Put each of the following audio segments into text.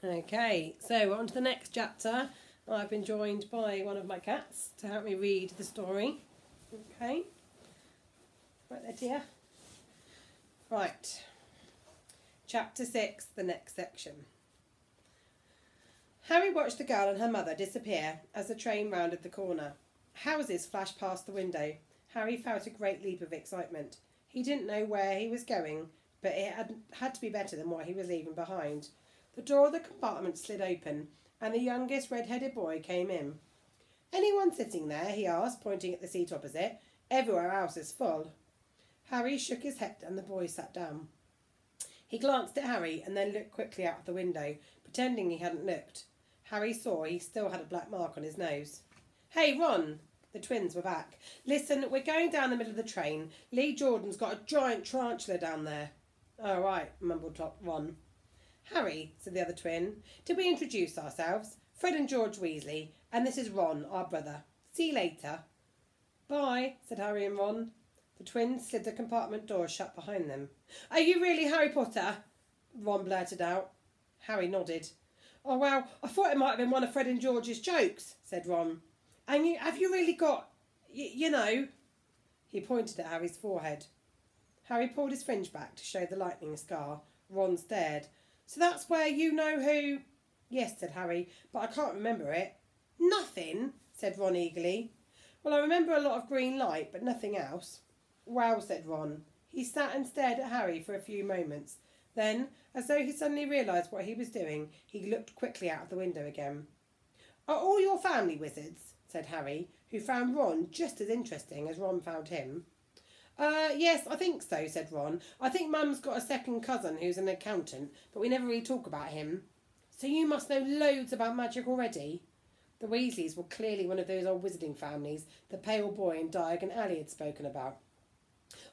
Okay, so on to the next chapter. I've been joined by one of my cats to help me read the story. Okay. Right there, dear. Right. Chapter 6, the next section. Harry watched the girl and her mother disappear as the train rounded the corner. Houses flashed past the window. Harry felt a great leap of excitement. He didn't know where he was going, but it had to be better than what he was leaving behind. The door of the compartment slid open, and the youngest red-headed boy came in. "Anyone sitting there?" he asked, pointing at the seat opposite. "Everywhere else is full." Harry shook his head and the boy sat down. He glanced at Harry and then looked quickly out of the window, pretending he hadn't looked. Harry saw he still had a black mark on his nose. "Hey, Ron!" The twins were back. "Listen, we're going down the middle of the train. Lee Jordan's got a giant tarantula down there." "Oh, right," mumbled Ron. "Harry," said the other twin, "did we introduce ourselves? Fred and George Weasley, and this is Ron, our brother. See you later." "Bye," said Harry and Ron. The twins slid the compartment door shut behind them. "Are you really Harry Potter?" Ron blurted out. Harry nodded. "Oh, well, I thought it might have been one of Fred and George's jokes," said Ron. "And have you really got, you know?" He pointed at Harry's forehead. Harry pulled his fringe back to show the lightning scar. Ron stared. "So that's where you know who—" "Yes," said Harry, "but I can't remember it." "Nothing?" said Ron eagerly. "Well, I remember a lot of green light, but nothing else." "Well," said Ron. He sat and stared at Harry for a few moments. Then, as though he suddenly realised what he was doing, he looked quickly out of the window again. "Are all your family wizards?" said Harry, who found Ron just as interesting as Ron found him. Yes, I think so," said Ron. "I think Mum's got a second cousin who's an accountant, but we never really talk about him." "So you must know loads about magic already?" The Weasleys were clearly one of those old wizarding families the pale boy in Diagon Alley had spoken about.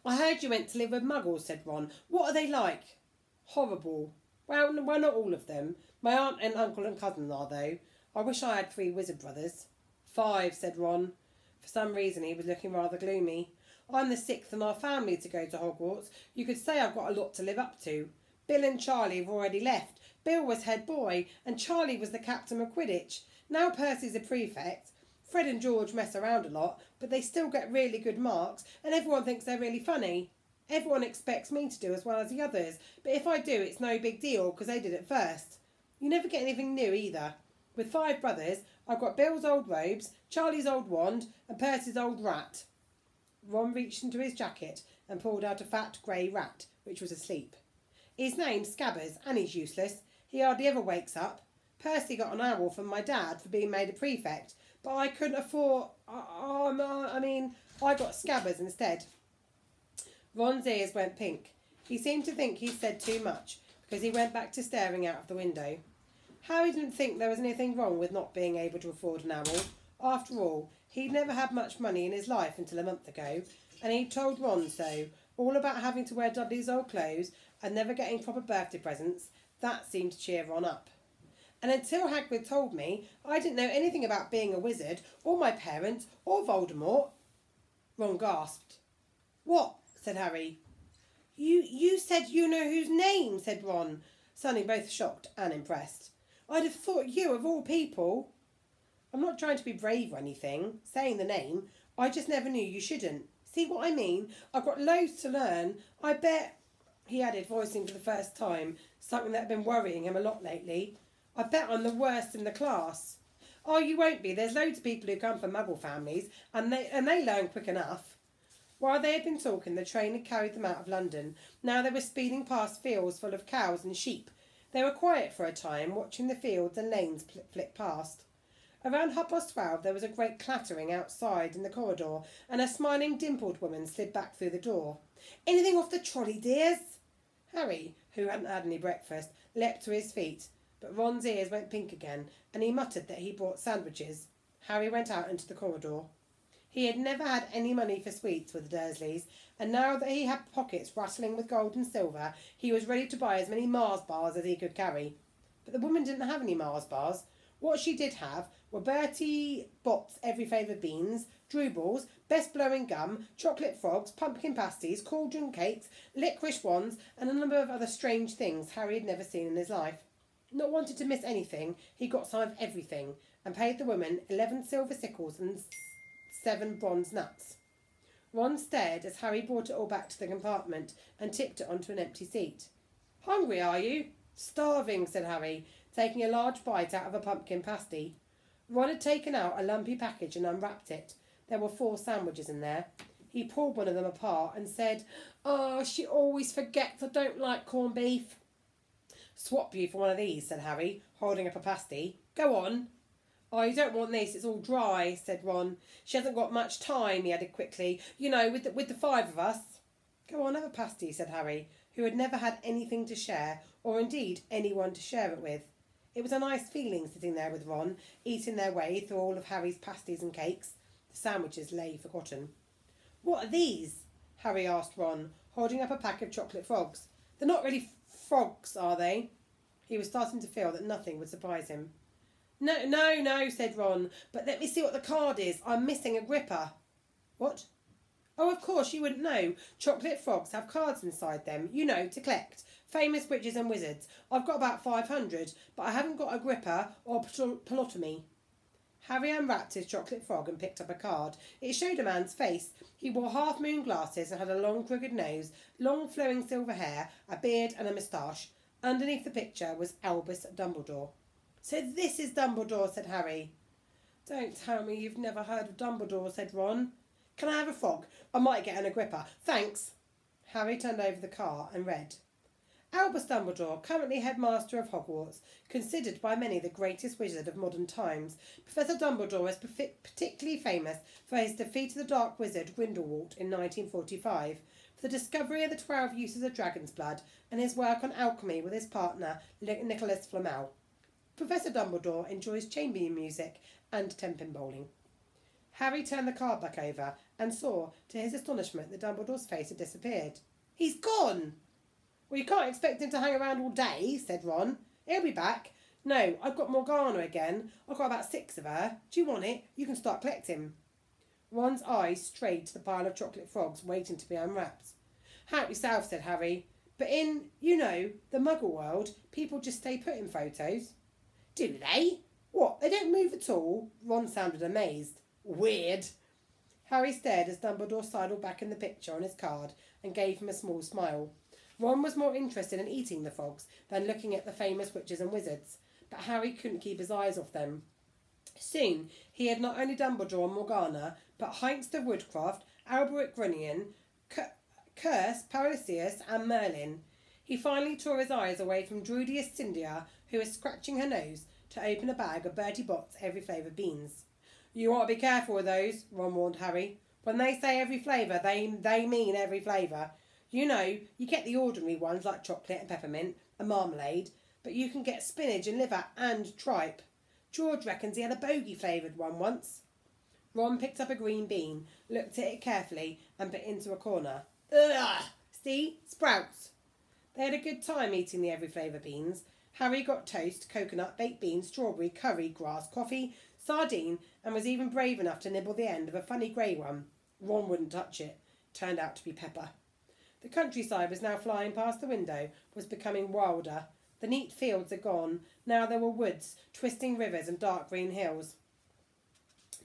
"I heard you went to live with Muggles," said Ron. "What are they like?" "Horrible. Well, not all of them. My aunt and uncle and cousin are, though. I wish I had 3 wizard brothers." "5, said Ron. For some reason he was looking rather gloomy. "I'm the 6th in our family to go to Hogwarts. You could say I've got a lot to live up to. Bill and Charlie have already left. Bill was head boy, and Charlie was the captain of Quidditch. Now Percy's a prefect. Fred and George mess around a lot, but they still get really good marks, and everyone thinks they're really funny. Everyone expects me to do as well as the others, but if I do, it's no big deal, because they did it first. You never get anything new either. With 5 brothers, I've got Bill's old robes, Charlie's old wand, and Percy's old rat." Ron reached into his jacket and pulled out a fat grey rat, which was asleep. "His name's Scabbers, and he's useless. He hardly ever wakes up. Percy got an owl from my dad for being made a prefect, but I couldn't afford... I got Scabbers instead." Ron's ears went pink. He seemed to think he'd said too much, because he went back to staring out of the window. Harry didn't think there was anything wrong with not being able to afford an owl. After all, he'd never had much money in his life until a month ago, and he'd told Ron so, all about having to wear Dudley's old clothes and never getting proper birthday presents. That seemed to cheer Ron up. "And until Hagrid told me, I didn't know anything about being a wizard, or my parents, or Voldemort." Ron gasped. "What?" said Harry. You said you know whose name," said Ron, sounding both shocked and impressed. "I'd have thought you, of all people." "I'm not trying to be brave or anything, saying the name. I just never knew you shouldn't. See what I mean? I've got loads to learn. I bet," he added, voicing for the first time something that had been worrying him a lot lately, "I bet I'm the worst in the class." "Oh, you won't be. There's loads of people who come from Muggle families, and they learn quick enough." While they had been talking, the train had carried them out of London. Now they were speeding past fields full of cows and sheep. They were quiet for a time, watching the fields and lanes flick past. Around 12:30 there was a great clattering outside in the corridor, and a smiling, dimpled woman slid back through the door. "Anything off the trolley, dears?" Harry, who hadn't had any breakfast, leapt to his feet, but Ron's ears went pink again, and he muttered that he brought sandwiches. Harry went out into the corridor. He had never had any money for sweets with the Dursleys, and now that he had pockets rattling with gold and silver, he was ready to buy as many Mars bars as he could carry. But the woman didn't have any Mars bars. What she did have were Bertie Bott's every flavoured beans, Droobles, best blowing gum, chocolate frogs, pumpkin pasties, cauldron cakes, licorice wands, and a number of other strange things Harry had never seen in his life. Not wanting to miss anything, he got some of everything and paid the woman 11 silver sickles and 7 bronze nuts. Ron stared as Harry brought it all back to the compartment and tipped it onto an empty seat. "Hungry, are you?" "Starving," said Harry, taking a large bite out of a pumpkin pasty. Ron had taken out a lumpy package and unwrapped it. There were 4 sandwiches in there. He pulled one of them apart and said, "Oh, she always forgets I don't like corned beef." "Swap you for one of these," said Harry, holding up a pasty. "Go on." "Oh, you don't want this, it's all dry," said Ron. "She hasn't got much time," he added quickly. "You know, with the 5 of us." "Go on, have a pasty," said Harry, who had never had anything to share, or indeed anyone to share it with. It was a nice feeling sitting there with Ron, eating their way through all of Harry's pasties and cakes. The sandwiches lay forgotten. "What are these?" Harry asked Ron, holding up a pack of chocolate frogs. "They're not really frogs, are they?" He was starting to feel that nothing would surprise him. No, said Ron, "but let me see what the card is. I'm missing a gripper." "What?" "Oh, of course, you wouldn't know. Chocolate frogs have cards inside them, you know, to collect. Famous witches and wizards. I've got about 500, but I haven't got a gripper or plotomy." Harry unwrapped his chocolate frog and picked up a card. It showed a man's face. He wore half-moon glasses and had a long, crooked nose, long, flowing silver hair, a beard and a moustache. Underneath the picture was Albus Dumbledore. "So this is Dumbledore," said Harry. "Don't tell me you've never heard of Dumbledore," said Ron. "Can I have a frog? I might get an Agrippa. Thanks." Harry turned over the card and read, "Albus Dumbledore, currently headmaster of Hogwarts, considered by many the greatest wizard of modern times. Professor Dumbledore is particularly famous for his defeat of the dark wizard Grindelwald in 1945, for the discovery of the 12 uses of dragon's blood, and his work on alchemy with his partner Nicholas Flamel. Professor Dumbledore enjoys chamber music and tenpin bowling." Harry turned the card back over and saw, to his astonishment, that Dumbledore's face had disappeared. "He's gone!" "Well, you can't expect him to hang around all day," said Ron. "He'll be back. No, I've got Morgana again. I've got about 6 of her. Do you want it? You can start collecting." Ron's eyes strayed to the pile of chocolate frogs waiting to be unwrapped. "Help yourself," said Harry. "But in, you know, the Muggle world, people just stay put in photos." "Do they? What, they don't move at all?" Ron sounded amazed. "Weird." Harry stared as Dumbledore sidled back in the picture on his card and gave him a small smile. Ron was more interested in eating the frogs than looking at the famous witches and wizards, but Harry couldn't keep his eyes off them. Soon he had not only Dumbledore and Morgana, but Heinz de Woodcroft, Alberic Grunion, Curse, Parisius and Merlin. He finally tore his eyes away from Drudius Cyndia, who was scratching her nose, to open a bag of Bertie Bott's every flavour beans. "You ought to be careful with those," Ron warned Harry. "When they say every flavour, they mean every flavour. You know, you get the ordinary ones like chocolate and peppermint and marmalade, but you can get spinach and liver and tripe. George reckons he had a bogey-flavoured one once." Ron picked up a green bean, looked at it carefully and put it into a corner. "Ugh! See? Sprouts." They had a good time eating the every flavour beans. Harry got toast, coconut, baked beans, strawberry, curry, grass, coffee, sardine, and was even brave enough to nibble the end of a funny grey one. Ron wouldn't touch it. Turned out to be pepper. The countryside was now flying past the window, was becoming wilder. The neat fields had gone. Now there were woods, twisting rivers and dark green hills.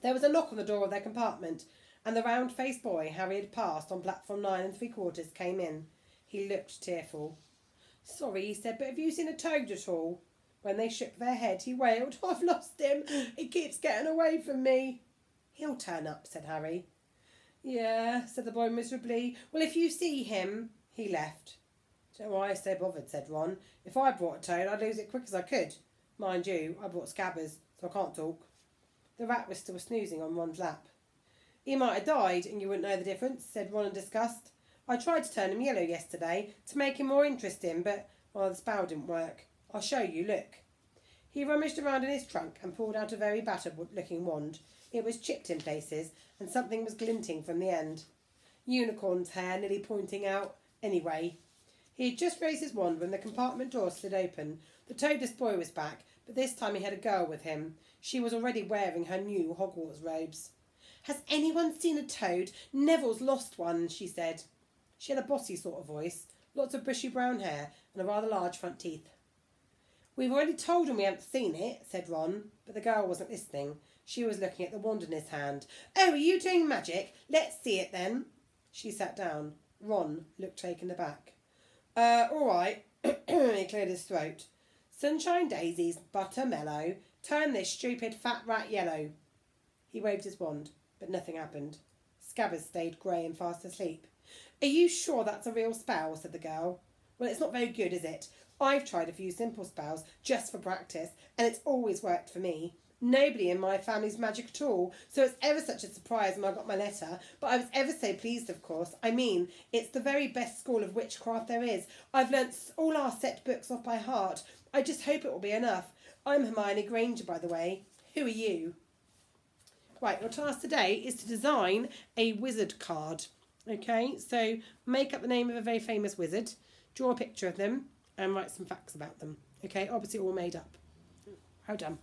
There was a knock on the door of their compartment, and the round-faced boy Harry had passed on platform 9 3/4 came in. He looked tearful. "Sorry," he said, "but have you seen a toad at all?" When they shook their head, he wailed, "I've lost him. He keeps getting away from me." "He'll turn up," said Harry. "Yeah," said the boy miserably. "Well, if you see him—" He left. "Don't know why I'm so bothered," said Ron. "If I brought a toad, I'd lose it quick as I could. Mind you, I brought Scabbers, so I can't talk." The rat was still snoozing on Ron's lap. "He might have died, and you wouldn't know the difference," said Ron in disgust. "I tried to turn him yellow yesterday, to make him more interesting, but, well, the spell didn't work. I'll show you, look." He rummaged around in his trunk and pulled out a very battered-looking wand. It was chipped in places, and something was glinting from the end. Unicorn's hair nearly pointing out. Anyway, he had just raised his wand when the compartment door slid open. The toadless boy was back, but this time he had a girl with him. She was already wearing her new Hogwarts robes. "Has anyone seen a toad? Neville's lost one," she said. She had a bossy sort of voice, lots of bushy brown hair, and a rather large front teeth. We've already told him we haven't seen it, said Ron, but the girl wasn't listening. She was looking at the wand in his hand. Oh, are you doing magic? Let's see it then. She sat down. Ron looked taken aback. All right. He cleared his throat. Sunshine daisies, butter mellow. Turn this stupid fat rat yellow. He waved his wand, but nothing happened. Scabbers stayed grey and fast asleep. Are you sure that's a real spell? Said the girl. Well, it's not very good, is it? I've tried a few simple spells just for practice, and it's always worked for me. Nobody in my family's magic at all, so it's ever such a surprise when I got my letter, but I was ever so pleased, of course. I mean, it's the very best school of witchcraft there is. I've learnt all our set books off by heart. I just hope it will be enough. I'm Hermione Granger, by the way. Who are you? Right, your task today is to design a wizard card. Okay, so make up the name of a very famous wizard, draw a picture of them, and write some facts about them. Okay, obviously all made up. Well done.